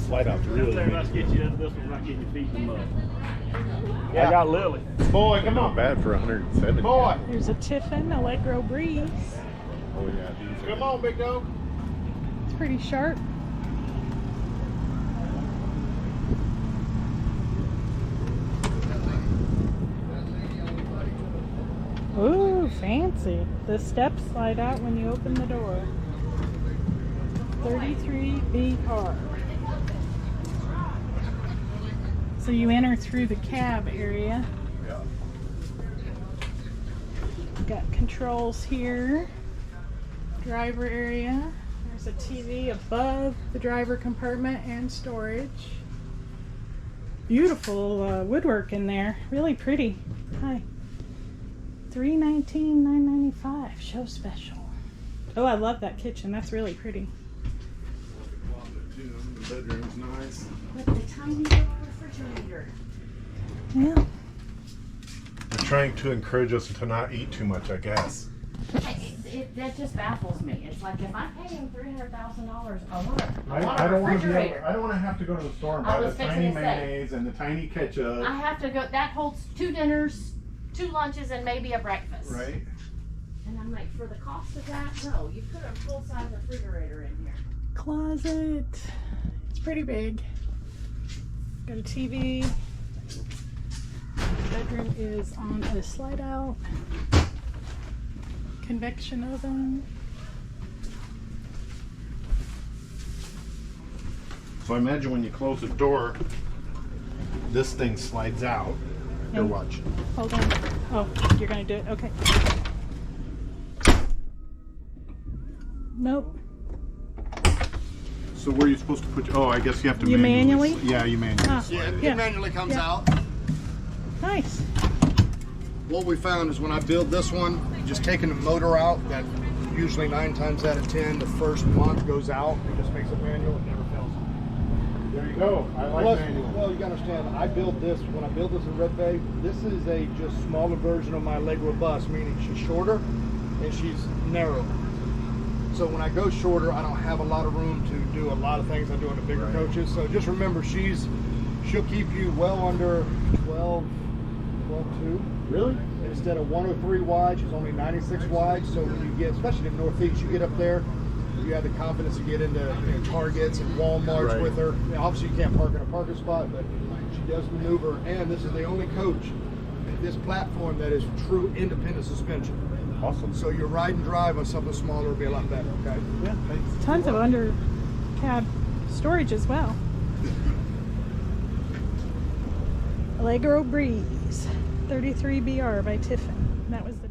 slide out's really Let's get you up this one, not getting your feet in the mud. Yeah. I got Lily. Boy, come on. Not bad for 170. Boy. There's a Tiffin Allegro breeze. Oh yeah, these Come on, big dog. It's pretty sharp. Ooh, fancy. The steps slide out when you open the door. 33BR. So you enter through the cab area. Yeah. Got controls here. Driver area. There's a TV above the driver compartment and storage. Beautiful woodwork in there. Really pretty. Hi. $319, $995. Show special. Oh, I love that kitchen. That's really pretty. The bedroom's nice. With the tiny little refrigerator. Yeah. They're trying to encourage us to not eat too much, I guess. That just baffles me. It's like if I'm paying $300,000, I want I a don't want to refrigerator. I don't want to have to go to the store and I buy the was fixing tiny to say. mayonnaise and the tiny ketchup. I have to go. That holds 2 dinners, 2 lunches, and maybe a breakfast. Right? And I'm like, for the cost of that, no. You put a full-size refrigerator in here. Closet. It's pretty big. Got a TV. Bedroom is on a slide out. Convection oven. So I imagine when you close the door, this thing slides out. Here, And- watch. Hold on. Oh, you're gonna do it. Okay. Nope. So where are you supposed to put? Oh, I guess you have to You manually? Yeah, you manually. Ah, Yeah, yeah. it manually comes Yeah. out. Nice. What we found is when I build this one, just taking the motor out, that usually 9 times out of 10, the first month goes out. It just makes it manual. It never fails. There you go. I like Plus, manual. well, you gotta understand, I built this, when I built this in Red Bay, this is a just smaller version of my Allegro bus, meaning she's shorter and she's narrow. So when I go shorter, I don't have a lot of room to do a lot of things I do in the bigger Right. coaches. So just remember, she'll keep you well under 12.2. Really? Instead of 103 wide, she's only 96 wide. So when you get, especially in the Northeast, you get up there, you have the confidence to get into Targets and Walmarts Right. with her. You know, obviously, you can't park in a parking spot, but she does maneuver. And this is the only coach at this platform that is true independent suspension. Awesome. So your ride and drive on something smaller will be a lot better. Okay. Yeah, thanks. Tons of under cab storage as well. Allegro Breeze. 33BR by Tiffin. That was the